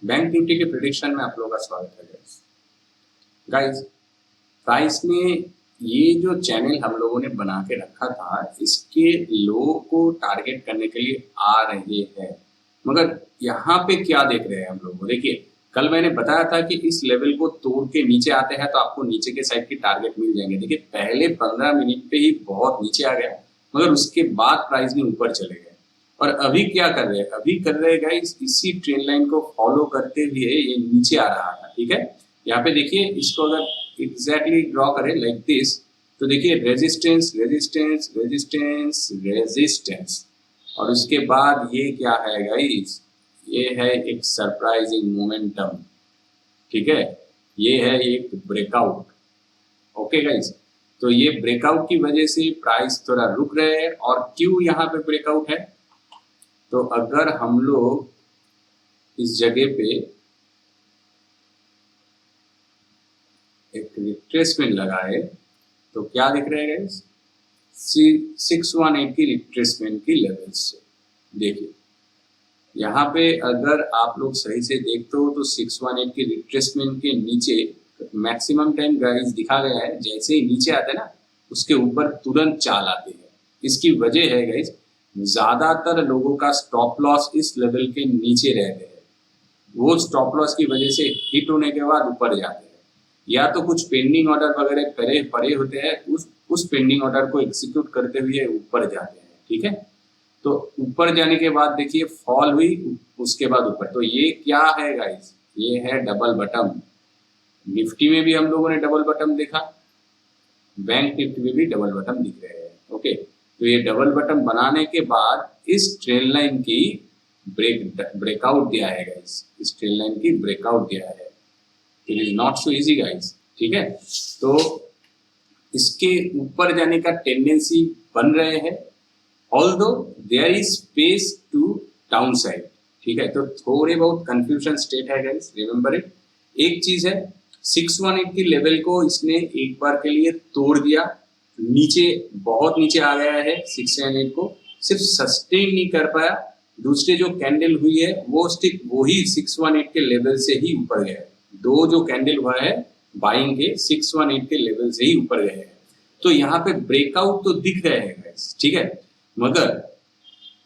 Bank Nifty के prediction में आप लोगों का स्वागत है गाइस। गाइस, प्राइस में ये जो चैनल हम लोगों ने बना के रखा था, इसके लो को टारगेट करने के लिए आ रहे हैं, मगर यहाँ पे क्या देख रहे हैं हम लोग? देखिए, कल मैंने बताया था कि इस लेवल को तोड़ के नीचे आते हैं तो आपको नीचे के साइड की टारगेट मिल जाएंगे। देखिए, पहले 15 मिनट पे ही बहुत नीचे आ गया, मगर उसके बाद प्राइस में ऊपर चले गए। और अभी क्या कर रहे हैं? अभी कर रहे गाइस, इसी ट्रेंड लाइन को फॉलो करते हुए ये नीचे आ रहा था। ठीक है, यहाँ पे देखिए, इसको अगर एग्जैक्टली ड्रॉ करें लाइक दिस, तो देखिए रेजिस्टेंस रेजिस्टेंस रेजिस्टेंस रेजिस्टेंस, और उसके बाद ये क्या है गाइस? ये है एक सरप्राइजिंग मोमेंटम। ठीक है, ये है एक ब्रेकआउट। ओके गाइस, तो ये ब्रेकआउट की वजह से प्राइस थोड़ा रुक रहे हैं। और क्यों यहाँ पे ब्रेकआउट है? तो अगर हम लोग इस जगह पे एक रिट्रेसमेंट लगाए तो क्या दिख रहा है गाइस? 618 की रिट्रेसमेंट की लेवल से देखिए, यहाँ पे अगर आप लोग सही से देखते हो तो 618 की रिट्रेसमेंट के नीचे मैक्सिमम टाइम गाइस दिखा गया है, जैसे ही नीचे आते हैं ना, उसके ऊपर तुरंत चाल आते हैं। इसकी वजह है गाइस, ज्यादातर लोगों का स्टॉप लॉस इस लेवल के नीचे रहते हैं। वो स्टॉप लॉस की वजह से हिट होने के बाद ऊपर जाते हैं, या तो कुछ पेंडिंग ऑर्डर वगैरह पड़े होते हैं, उस पेंडिंग ऑर्डर को एग्जीक्यूट करते हुए ऊपर जाते हैं। ठीक है, तो ऊपर जाने के बाद देखिए फॉल हुई, उसके बाद ऊपर। तो ये क्या है गाइस? ये है डबल बटम। निफ्टी में भी हम लोगों ने डबल बटम देखा, बैंक निफ्टी में भी डबल बटम दिख रहे हैं। ओके, तो ये डबल बटम बनाने के बाद इस ट्रेंड लाइन की ब्रेकआउट दिया है गाइस, इस ट्रेंड लाइन की ब्रेकआउट दिया है। It is not so easy guys. ठीक है, तो इसके ऊपर जाने का टेंडेंसी बन रहे हैं, although there is space to down side. ठीक है, तो थोड़े बहुत कंफ्यूजन स्टेट है गाइस, रिमेंबर इट। एक चीज है, 618 की लेवल को इसने एक बार के लिए तोड़ दिया, नीचे बहुत नीचे आ गया है। 618 को सिर्फ सस्टेन नहीं कर पाया, दूसरे जो कैंडल हुई है वो स्टिक वही 618 के लेवल से ही ऊपर गया है। दो जो कैंडल हुआ है बाइंग के 618 के लेवल से ही ऊपर गए हैं। तो यहाँ पे ब्रेकआउट तो दिख रहे हैं गाइस, ठीक है, मगर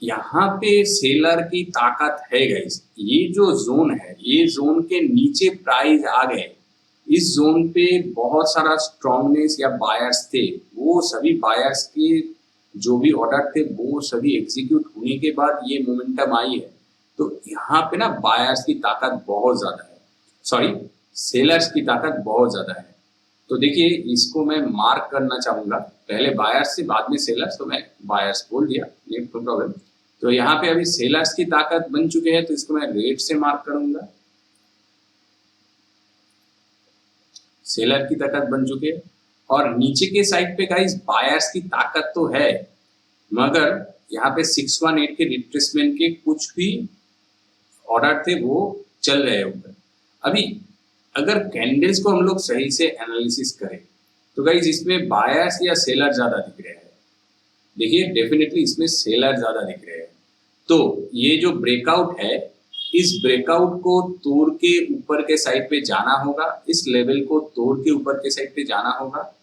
यहाँ पे सेलर की ताकत है गाइस। ये जो जोन है, ये जोन के नीचे प्राइस आ गए, इस जोन पे बहुत सारा स्ट्रॉन्गनेस या बायर्स थे, वो सभी बायर्स के जो भी ऑर्डर थे वो सभी एग्जीक्यूट होने के बाद ये मोमेंटम आई है। तो यहाँ पे ना बायर्स की ताकत बहुत ज्यादा है, सॉरी सेलर्स की ताकत बहुत ज्यादा है। तो देखिए, इसको मैं मार्क करना चाहूंगा, पहले बायर्स से बाद में सेलर्स, तो मैं बायर्स बोल दिया, नो प्रॉब्लम। तो यहाँ पे अभी सेलर्स की ताकत बन चुके हैं, तो इसको मैं रेड से मार्क करूंगा। सेलर की ताकत बन चुके हैं, और नीचे के साइड पे गाइस बायर्स की ताकत तो है, मगर यहाँ पे 618 के रिट्रेसमेंट के कुछ भी ऑर्डर थे वो चल रहे हैं ऊपर। अभी अगर कैंडल्स को हम लोग सही से एनालिसिस करें तो गाइस इसमें बायर्स या सेलर ज्यादा दिख रहे हैं। देखिए, डेफिनेटली इसमें सेलर ज्यादा दिख रहे हैं। तो ये जो ब्रेकआउट है, इस ब्रेकआउट को तोड़ के ऊपर के साइड पे जाना होगा, इस लेवल को तोड़ के ऊपर के साइड पे जाना होगा,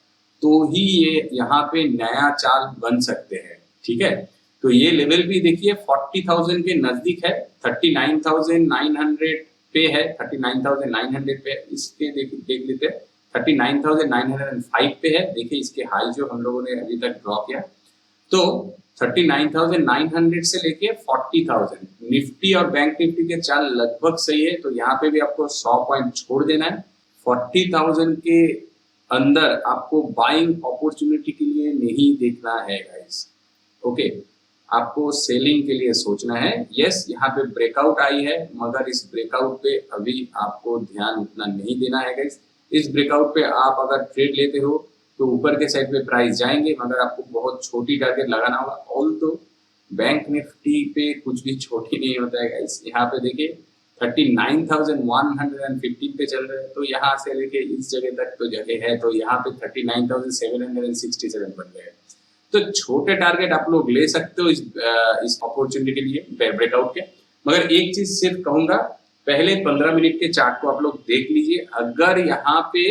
तो ही ये यहाँ पे नया चाल बन सकते हैं। ठीक है, तो ये लेवल भी देखिए 40,000 के नजदीक है, 39,900 पे है, 39,900 पे, इसके देख लेते हैं, 39,905 पे है। देखिए इसके हाई जो हम लोगों ने अभी तक ड्रॉ किया, तो 39,900 से लेके 40,000 निफ्टी और बैंक निफ्टी के चाल लगभग सही है। तो यहाँ पे भी आपको 100 पॉइंट छोड़ देना है। 40,000 के अंदर आपको बाइंग अपॉर्चुनिटी के लिए नहीं देखना है गाइस। ओके, आपको सेलिंग के लिए सोचना है। यस, यहाँ पे ब्रेकआउट आई है, मगर इस ब्रेकआउट पे अभी आपको ध्यान उतना नहीं देना है गाइस। इस ब्रेकआउट पे आप अगर ट्रेड लेते हो तो ऊपर के साइड पे प्राइस जाएंगे, मगर आपको बहुत छोटी टारगेट लगाना होगा। ऑल तो बैंक निफ्टी पे कुछ भी छोटी नहीं होता है गाइस। यहाँ पे देखिए 39,115 पे चल रहे हैं, तो यहाँ से लेके इस जगह तक तो जगह है, तो यहाँ पे 39,767 बन गए। तो छोटे टारगेट आप लोग ले सकते हो इस अपॉर्चुनिटी के लिए ब्रेकआउट के। मगर एक चीज सिर्फ कहूंगा, पहले 15 मिनट के चार्ट को आप लोग देख लीजिए। अगर यहाँ पे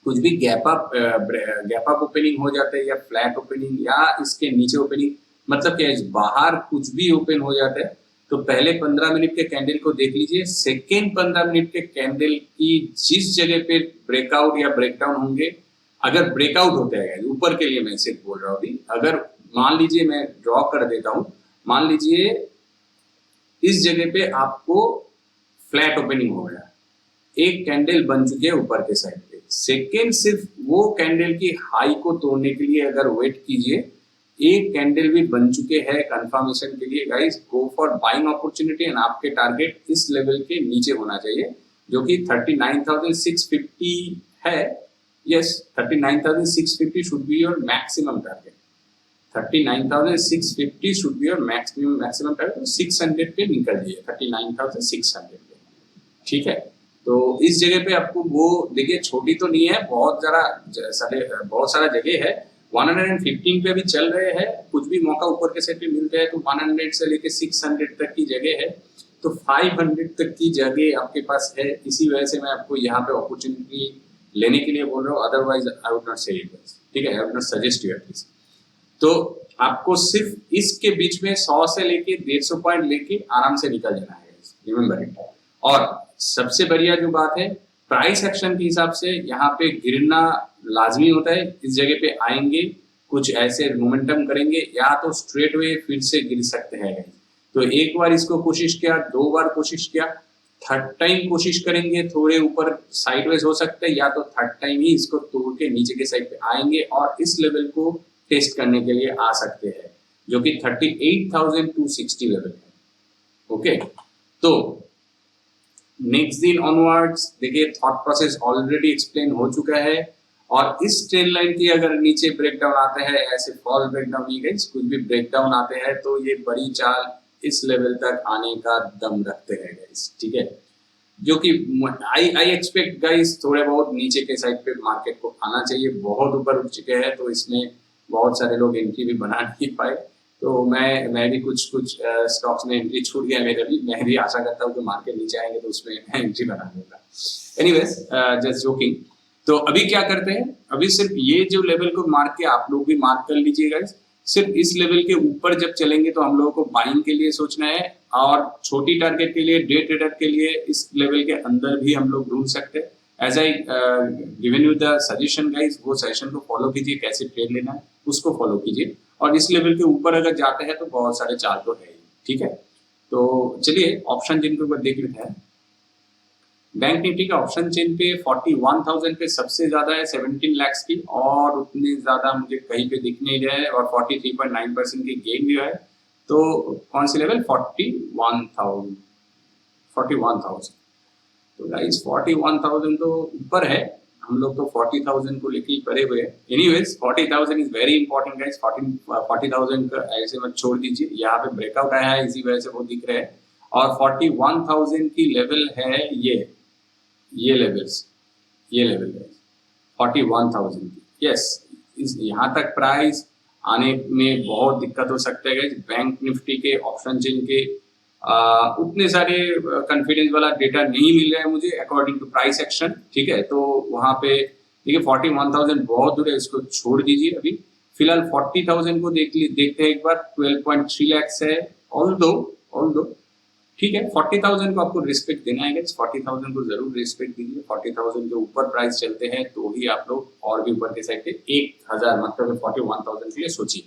कुछ भी गैप अप ओपनिंग हो जाता है या फ्लैट ओपनिंग या इसके नीचे ओपनिंग, मतलब क्या है, बाहर कुछ भी ओपन हो जाता है, तो पहले 15 मिनट के कैंडल को देख लीजिए। सेकेंड 15 मिनट के कैंडल की जिस जगह पे ब्रेकआउट या ब्रेकडाउन होंगे, अगर ब्रेकआउट होता है ऊपर के लिए मैं सिर्फ बोल रहा हूँ अभी, अगर मान लीजिए मैं ड्रॉ कर देता हूँ, मान लीजिए इस जगह पे आपको फ्लैट ओपनिंग हो गया, एक कैंडल बन चुकी है ऊपर के साइड पे, सेकेंड सिर्फ वो कैंडल की हाई को तोड़ने के लिए अगर वेट कीजिए, एक कैंडल भी बन चुके हैं कंफर्मेशन के लिए, guys go for buying opportunity and आपके टारगेट इस लेवल के नीचे होना चाहिए जो कि 39,650 है। Yes, 39,650 should be your maximum target. 39,650 should be your maximum target. 600 पे निकल जाइए, 39,600 पे, ठीक है। तो इस जगह पे आपको वो देखिए, छोटी तो नहीं है, बहुत सारा जगह है। 115 पे भी चल रहे हैं, कुछ भी मौका ऊपर के साइड पे मिलते हैं तो 100 से लेके 600 तक की जगह है, तो 500 तक की जगह आपके पास है। इसी वजह से मैं आपको यहाँ पे अपॉर्चुनिटी लेने के लिए बोल रहा हूँ, अदरवाइज आई वुड नॉट से इट, ठीक है, I would not suggest you at least. तो आपको सिर्फ इसके बीच में 100 से लेके 150 पॉइंट लेके आराम से निकल जाना है, रिमेंबर इट। और सबसे बढ़िया जो बात है, प्राइस एक्शन के हिसाब से यहाँ पे गिरना लाजमी होता है। इस जगह पे आएंगे, कुछ ऐसे मोमेंटम करेंगे, या तो स्ट्रेट वे फिर से गिर सकते हैं। तो एक बार इसको कोशिश किया, 2 बार कोशिश किया, थर्ड टाइम कोशिश करेंगे, थोड़े ऊपर साइडवेज हो सकते हैं, या तो थर्ड टाइम ही इसको तोड़ के नीचे के साइड पे आएंगे और इस लेवल को टेस्ट करने के लिए आ सकते हैं, जो कि 38,260 लेवल है। ओके, तो नेक्स्ट दिन ऑनवर्ड्स देखिए, थॉट प्रोसेस ऑलरेडी एक्सप्लेन हो चुका है। और इस ट्रेंड लाइन की अगर नीचे ब्रेकडाउन आते हैं, ऐसे फॉल ब्रेकडाउन नहीं गए, कुछ भी ब्रेकडाउन आते हैं, तो ये बड़ी चाल इस लेवल तक आने का दम रखते हैं गाइस, ठीक है। जो कि आई एक्सपेक्ट गाइस थोड़े बहुत नीचे के साइड पे मार्केट को आना चाहिए। बहुत ऊपर उठ चुके हैं, तो इसमें बहुत सारे लोग एंट्री भी बना नहीं पाए, तो मैं भी कुछ स्टॉक्स में एंट्री छूट गया मेरा भी। मैं भी आशा करता हूँ कि मार्केट नीचे आएंगे तो उसमें एंट्री बना दूंगा। Anyways, just joking. तो अभी क्या करते हैं, अभी सिर्फ ये जो लेवल को मार्क के आप लोग भी मार्क कर लीजिएगा। सिर्फ इस लेवल के ऊपर जब चलेंगे तो हम लोगों को बाइंग के लिए सोचना है, और छोटी टारगेट के लिए, डे ट्रेडर के लिए इस लेवल के अंदर भी हम लोग ढूंढ सकते हैं। As I given you the suggestion guys, वो सेशन को फॉलो कीजिए, कैसे ट्रेड लेना है उसको फॉलो कीजिए। और इस लेवल के ऊपर अगर जाते हैं तो बहुत सारे चार्ट तो है, ठीक है। तो चलिए ऑप्शन चेन के ऊपर देख लेते हैं। बैंक निफ्टी का ऑप्शन चेन पे 41,000 पे सबसे ज्यादा है 17 लाख की, और उतने ज्यादा मुझे कहीं पे दिख नहीं रहा है, और 43.9% की गेन भी है। तो कौन सी लेवल, 41,000। तो गाइस 41,000 तो ऊपर है, हम लोग तो 40,000 को लेके परे हुए हैं। Anyways 40,000 is very important guys. 40,000 का ऐसे मत छोड़ दीजिए, यहाँ पे ब्रेकआउट आया है, इसी वजह से वो दिख रहा है। और 41,000 की लेवल है ये लेवल है 41,000 की। यस, यहाँ तक प्राइस आने में बहुत दिक्कत हो सकता है। बैंक निफ्टी के ऑप्शन चेन के उतने सारे कॉन्फिडेंस वाला डेटा नहीं मिल रहा है मुझे अकॉर्डिंग टू प्राइस एक्शन, ठीक है। तो वहाँ पे देखिए 41,000 बहुत दूर है, इसको छोड़ दीजिए अभी। फिलहाल 40,000 को देखते हैं एक बार। 12.3 लाख है, ऑल दो ठीक है। 40,000 को आपको रिस्पेक्ट देना है, 40,000 को जरूर रिस्पेक्ट दीजिए। 40,000 के ऊपर प्राइस चलते हैं तो ही आप लोग और भी ऊपर के साइड पे 1,000 मतलब 41,000 के लिए सोचिए।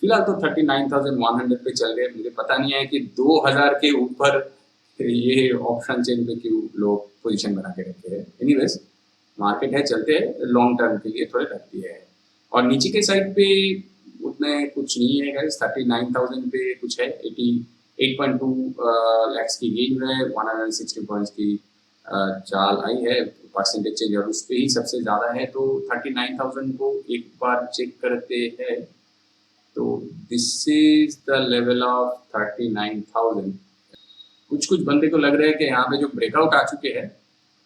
फिलहाल तो 39,100 पे चल रहे हैं। मुझे पता नहीं है कि 2,000 के ऊपर ये ऑप्शन चेन पे क्यों लोग पोजीशन बना के रखते हैं। एनीवेज, मार्केट है, चलते हैं, लॉन्ग टर्म के लिए थोड़े रखती है। और नीचे के साइड पे उतने कुछ नहीं है गाइस, 39,000 पे कुछ है, 8.2 लाख की गेन है, 160 पॉइंट्स की चाल आई है, परसेंटेज चेंज और उस पर ही सबसे ज़्यादा है। तो 39,000 को एक बार चेक करते हैं, तो this is the level of 39,000। कुछ बंदे को लग रहा है कि यहाँ पे जो ब्रेकआउट आ चुके हैं,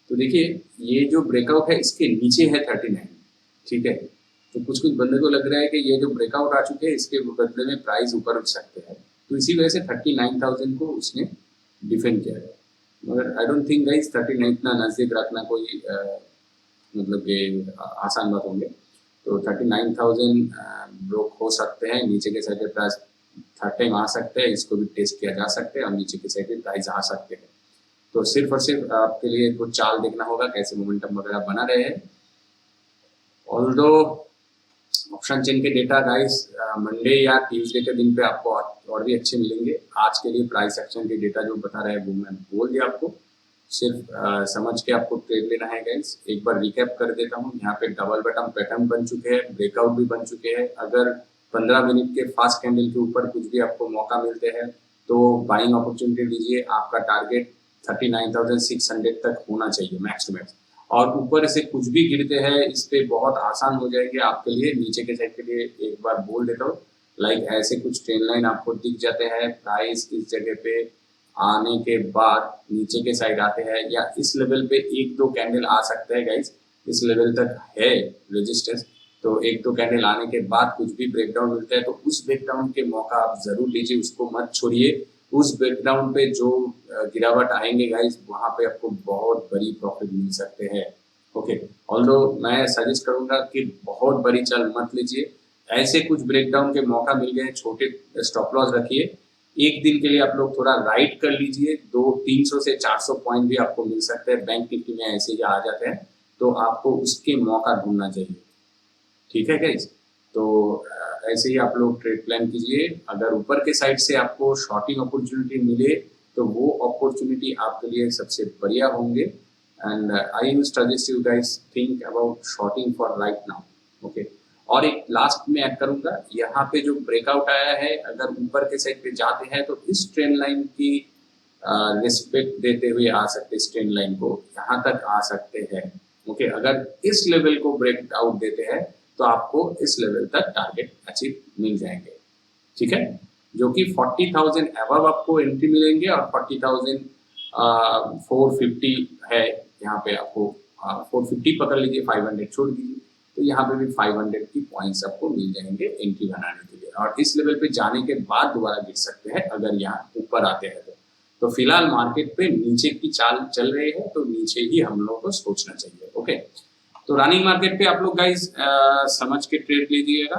तो देखिए ये जो ब्रेकआउट है इसके नीचे है 39, ठीक है। तो कुछ बंदे को लग रहा है कि ये जो ब्रेकआउट आ चुके हैं इसके बदले में प्राइस ऊपर उठ सकते हैं, तो इसी वजह से 39,000 को उसने डिफेंड किया है। मगर आई डोंट थिंक गाइस 39 इतना नज़दीक रखना कोई मतलब कि आसान बात होंगे। तो 39,000 ब्रोक हो सकते हैं, नीचे के साइड पे प्राइस थर्ड टाइम आ सकते हैं, इसको भी टेस्ट किया जा सकते हैं और नीचे के साइड पे प्राइस आ सकते हैं। तो सिर्फ और सिर्फ आपके लिए कुछ चाल देखना होगा कैसे मोमेंटम वगैरह बना रहे हैं। ऑल्दो ऑप्शन चेन के डेटा गाइस मंडे या ट्यूसडे के दिन पे आपको और भी अच्छे मिलेंगे। आज के लिए प्राइस एक्शन के डेटा जो बता रहे हैं वो मैं बोल दिया आपको, सिर्फ समझ के आपको ट्रेड लेना है गाइस। एक बार रिकैप कर देता हूँ, यहाँ पे डबल बटन पैटर्न बन चुके हैं, ब्रेकआउट भी बन चुके हैं। अगर 15 मिनट के फास्ट कैंडल के ऊपर कुछ भी आपको मौका मिलते हैं तो बाइंग अपॉर्चुनिटी लीजिए। आपका टारगेट 39,600 तक होना चाहिए मैक्स टू मैक्स। और ऊपर से कुछ भी गिरते हैं इस पे बहुत आसान हो जाएंगे आपके लिए। नीचे के साइड के लिए एक बार बोल देता हूँ, लाइक ऐसे कुछ ट्रेन लाइन आपको दिख जाते हैं, प्राइस इस जगह पे आने के बाद नीचे के साइड आते हैं या इस लेवल पे एक दो कैंडल आ सकते हैं गाइस, इस लेवल तक है रेजिस्टेंस। तो एक दो कैंडल आने के बाद कुछ भी ब्रेकडाउन मिलता है तो उस ब्रेकडाउन के मौका आप जरूर लीजिए, उसको मत छोड़िए। उस ब्रेकडाउन पे जो गिरावट आएंगे गाइस वहां पे आपको बहुत बड़ी प्रॉफिट मिल सकते हैं। ओके, ऑल्दो मैं सजेस्ट करूंगा कि बहुत बड़ी चाल मत लीजिए। ऐसे कुछ ब्रेकडाउन के मौका मिल गए, छोटे स्टॉप लॉस रखिए। एक दिन के लिए आप लोग थोड़ा राइट कर लीजिए, 300 से 400 पॉइंट भी आपको मिल सकते हैं, बैंक निफ्टी में ऐसे ही आ जाते हैं। तो आपको उसके मौका ढूंढना चाहिए, ठीक है गाइस। तो ऐसे ही आप लोग ट्रेड प्लान कीजिए। अगर ऊपर के साइड से आपको शॉर्टिंग अपॉर्चुनिटी मिले तो वो अपॉर्चुनिटी आपके लिए सबसे बढ़िया होंगे। And I will suggest you guys think about shorting for right now. Okay, और एक लास्ट में ऐड करूंगा, यहाँ पे जो ब्रेकआउट आया है अगर ऊपर के साइड पे जाते हैं तो इस ट्रेंड लाइन की रिस्पेक्ट देते हुए आ सकते, इस ट्रेंड लाइन को यहाँ तक आ सकते हैं। ओके, अगर इस लेवल को ब्रेक आउट देते हैं तो आपको इस लेवल तक टारगेट अचीव मिल जाएंगे, ठीक है। जो कि 40,000 अबव आपको एंट्री मिलेंगे और 40,450 है यहाँ पे आपको 450 पकड़ लीजिए, 500 छोड़ दीजिए तो यहाँ पे भी 500 की पॉइंट्स आपको मिल जाएंगे एंट्री बनाने के लिए। और इस लेवल पे जाने के बाद दोबारा गिर सकते हैं अगर यहाँ ऊपर आते हैं तो फिलहाल मार्केट पे नीचे की चाल चल रही है तो नीचे ही हम लोग को सोचना चाहिए। ओके, तो रनिंग मार्केट पे आप लोग गाइस समझ के ट्रेड लीजिएगा।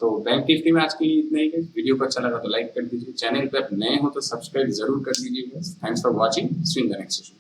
तो बैंक निफ्टी में आज के लिए इतना ही है। वीडियो को अच्छा लगा तो लाइक कर दीजिए, चैनल पे आप नए हो तो सब्सक्राइब जरूर कर दीजिएगा। Thanks for watching, see you in the next session.